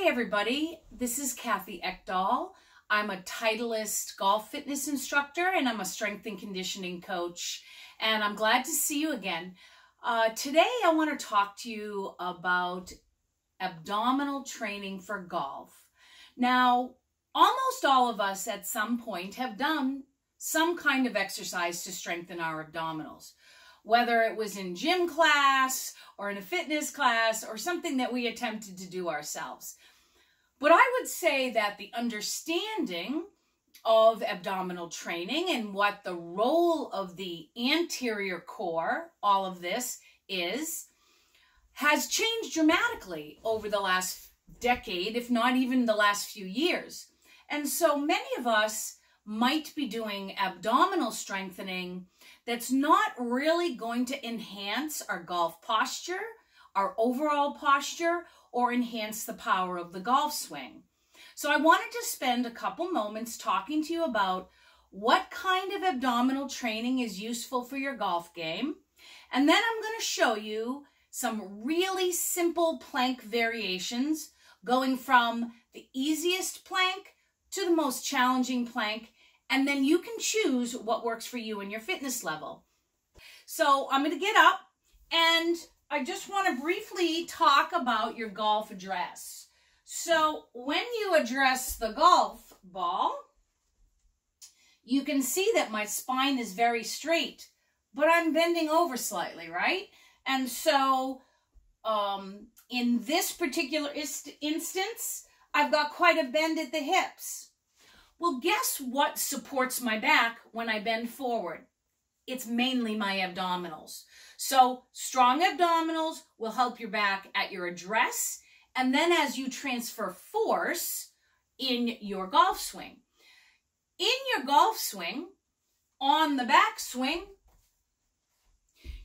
Hey everybody, this is Ekdahl. I'm a Titleist golf fitness instructor and I'm a strength and conditioning coach, and I'm glad to see you again. Today I want to talk to you about abdominal training for golf. Now, almost all of us at some point have done some kind of exercise to strengthen our abdominals, whether it was in gym class or in a fitness class or something that we attempted to do ourselves. But I would say that the understanding of abdominal training and what the role of the anterior core, all of this is, has changed dramatically over the last decade, if not even the last few years. And so many of us might be doing abdominal strengthening that's not really going to enhance our golf posture, our overall posture, or enhance the power of the golf swing. So I wanted to spend a couple moments talking to you about what kind of abdominal training is useful for your golf game. And then I'm going to show you some really simple plank variations, going from the easiest plank to the most challenging plank, and then you can choose what works for you and your fitness level. So I'm going to get up, and I just want to briefly talk about your golf address. So when you address the golf ball, you can see that my spine is very straight, but I'm bending over slightly, right? And so in this particular instance, I've got quite a bend at the hips. Well, guess what supports my back when I bend forward? It's mainly my abdominals. So strong abdominals will help your back at your address, and then as you transfer force in your golf swing. In your golf swing, on the backswing,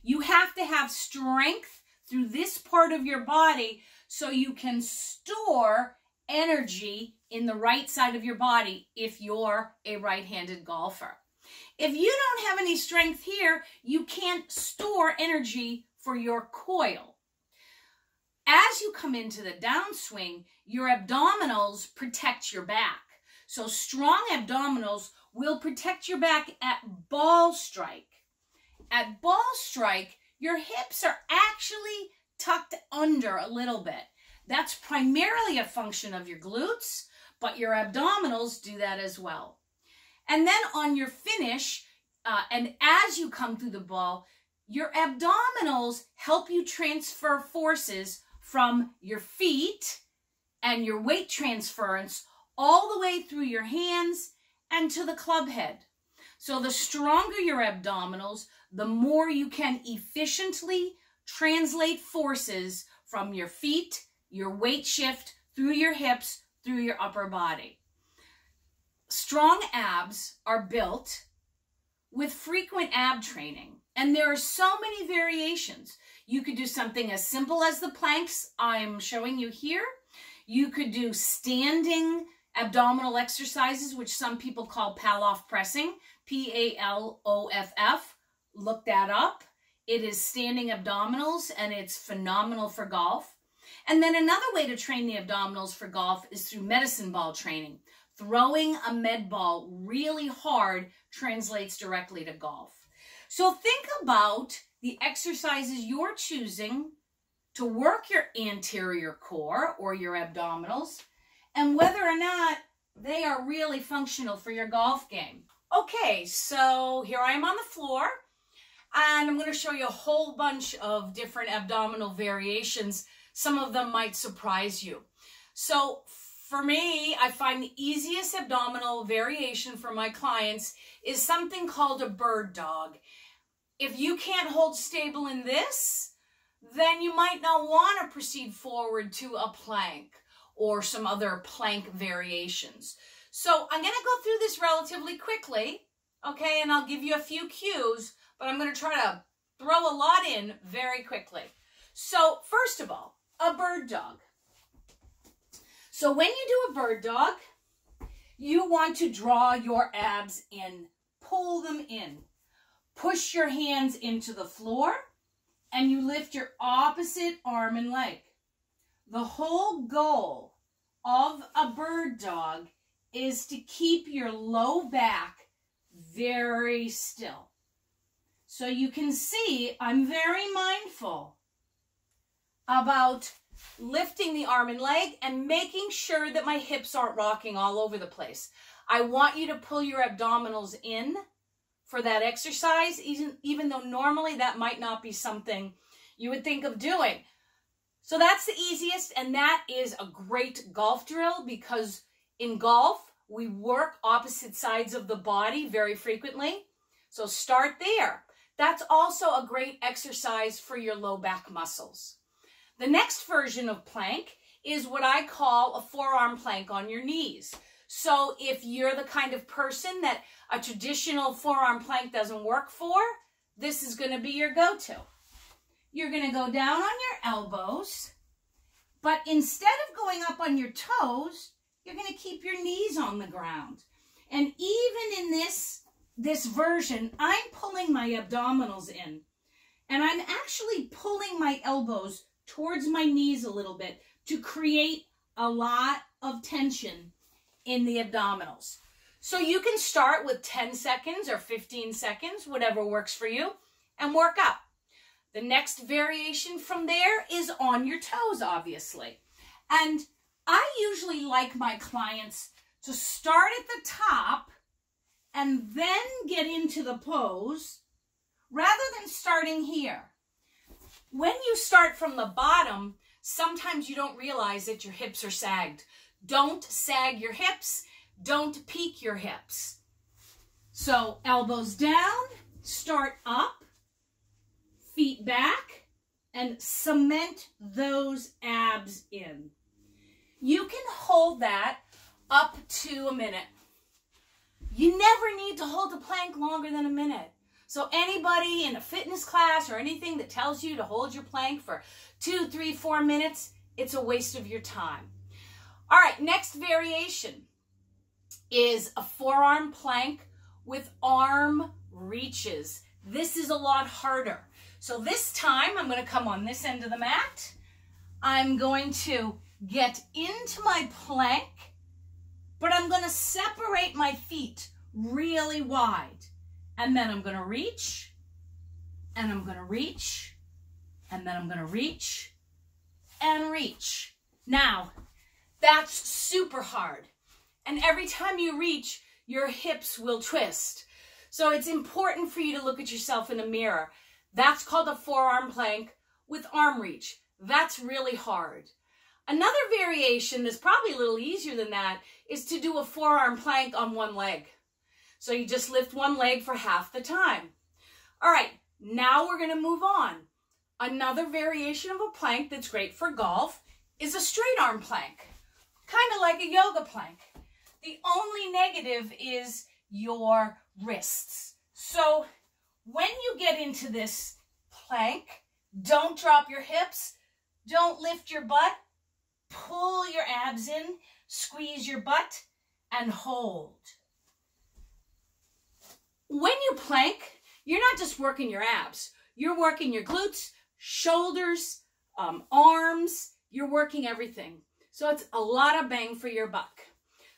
you have to have strength through this part of your body so you can store energy in the right side of your body if you're a right-handed golfer. If you don't have any strength here, you can't store energy for your coil. As you come into the downswing, your abdominals protect your back. So strong abdominals will protect your back at ball strike. At ball strike, your hips are actually tucked under a little bit. That's primarily a function of your glutes, but your abdominals do that as well. And then on your finish, and as you come through the ball, your abdominals help you transfer forces from your feet and your weight transference all the way through your hands and to the club head. So the stronger your abdominals, the more you can efficiently translate forces from your feet, your weight shift, through your hips, through your upper body. Strong abs are built with frequent ab training, and there are so many variations. You could do something as simple as the planks I'm showing you here. You could do standing abdominal exercises, which some people call Paloff pressing, P-A-L-O-F-F. Look that up. It is standing abdominals, and it's phenomenal for golf. And then another way to train the abdominals for golf is through medicine ball training. Throwing a med ball really hard translates directly to golf. So think about the exercises you're choosing to work your anterior core or your abdominals, and whether or not they are really functional for your golf game. Okay, so here I am on the floor, and I'm going to show you a whole bunch of different abdominal variations. Some of them might surprise you. So for me, I find the easiest abdominal variation for my clients is something called a bird dog. If you can't hold stable in this, then you might not want to proceed forward to a plank or some other plank variations. So I'm going to go through this relatively quickly, okay, and I'll give you a few cues, but I'm going to try to throw a lot in very quickly. So first of all, a bird dog. So when you do a bird dog, you want to draw your abs in, pull them in, push your hands into the floor, and you lift your opposite arm and leg. The whole goal of a bird dog is to keep your low back very still. So you can see I'm very mindful about lifting the arm and leg and making sure that my hips aren't rocking all over the place. I want you to pull your abdominals in for that exercise, even though normally that might not be something you would think of doing. So that's the easiest, and that is a great golf drill because in golf, we work opposite sides of the body very frequently. So start there. That's also a great exercise for your low back muscles. The next version of plank is what I call a forearm plank on your knees. So if you're the kind of person that a traditional forearm plank doesn't work for, this is going to be your go-to. You're going to go down on your elbows, but instead of going up on your toes, you're going to keep your knees on the ground. And even in this version, I'm pulling my abdominals in, and I'm actually pulling my elbows towards my knees a little bit to create a lot of tension in the abdominals. So you can start with 10 seconds or 15 seconds, whatever works for you, and work up. The next variation from there is on your toes, obviously. And I usually like my clients to start at the top and then get into the pose rather than starting here. When you start from the bottom, sometimes you don't realize that your hips are sagged. Don't sag your hips. Don't peak your hips. So elbows down, start up, feet back, and cement those abs in. You can hold that up to a minute. You never need to hold the plank longer than a minute. So anybody in a fitness class or anything that tells you to hold your plank for 2, 3, 4 minutes, it's a waste of your time. All right, next variation is a forearm plank with arm reaches. This is a lot harder. So this time I'm going to come on this end of the mat. I'm going to get into my plank, but I'm going to separate my feet really wide. And then I'm going to reach, and I'm going to reach, and then I'm going to reach and reach. Now, that's super hard. And every time you reach, your hips will twist. So it's important for you to look at yourself in a mirror. That's called a forearm plank with arm reach. That's really hard. Another variation that's probably a little easier than that is to do a forearm plank on one leg. So you just lift one leg for half the time. All right, now we're going to move on. Another variation of a plank that's great for golf is a straight arm plank, kind of like a yoga plank. The only negative is your wrists. So when you get into this plank, don't drop your hips, don't lift your butt, pull your abs in, squeeze your butt, and hold. When you plank, you're not just working your abs. You're working your glutes, shoulders, arms. You're working everything. So it's a lot of bang for your buck.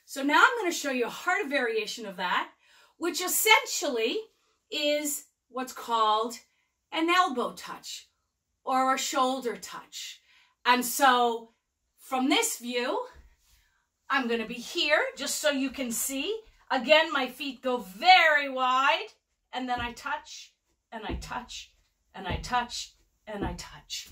So now I'm going to show you a harder variation of that, which essentially is what's called an elbow touch or a shoulder touch. And so from this view, I'm going to be here just so you can see. Again, my feet go very wide, and then I touch, and I touch, and I touch, and I touch.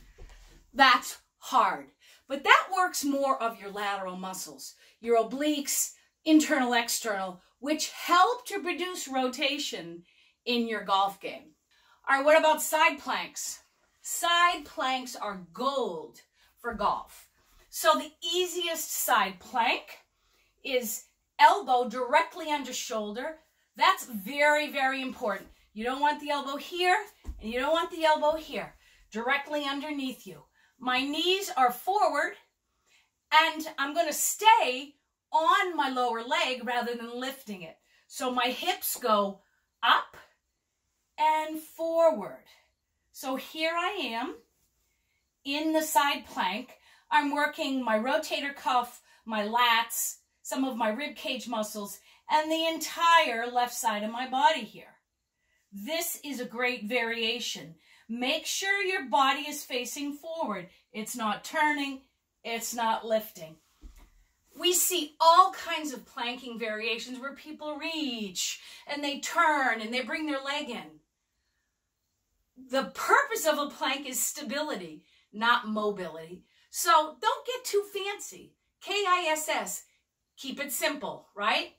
That's hard, but that works more of your lateral muscles, your obliques, internal, external, which help to produce rotation in your golf game. All right, what about side planks? Side planks are gold for golf. So the easiest side plank is elbow directly under shoulder. That's very, very important. You don't want the elbow here, and you don't want the elbow here. Directly underneath you. My knees are forward, and I'm going to stay on my lower leg rather than lifting it. So my hips go up and forward. So here I am in the side plank. I'm working my rotator cuff, my lats, some of my rib cage muscles, and the entire left side of my body here. This is a great variation. Make sure your body is facing forward. It's not turning, it's not lifting. We see all kinds of planking variations where people reach and they turn and they bring their leg in. The purpose of a plank is stability, not mobility. So don't get too fancy. KISS, keep it simple, right?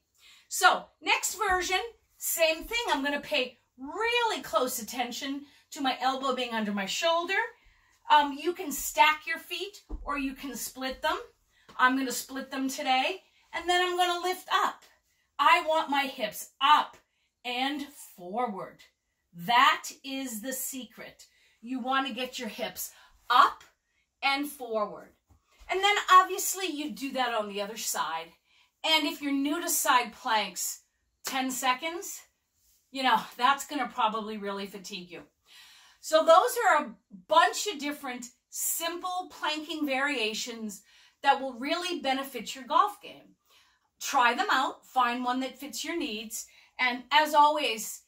So next version, same thing. I'm going to pay really close attention to my elbow being under my shoulder. You can stack your feet or you can split them. I'm going to split them today, and then I'm going to lift up. I want my hips up and forward. That is the secret. You want to get your hips up and forward. And then obviously you do that on the other side. And if you're new to side planks, 10 seconds, you know, that's going to probably really fatigue you. So those are a bunch of different simple planking variations that will really benefit your golf game. Try them out, find one that fits your needs, and as always,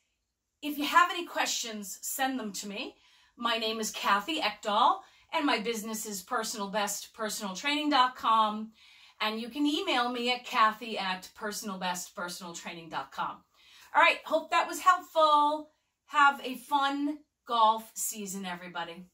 if you have any questions, send them to me. My name is Kathy Ekdahl, and my business is personalbestpersonaltraining.com, and you can email me at kathy@personalbestpersonaltraining.com. All right, hope that was helpful. Have a fun golf season, everybody.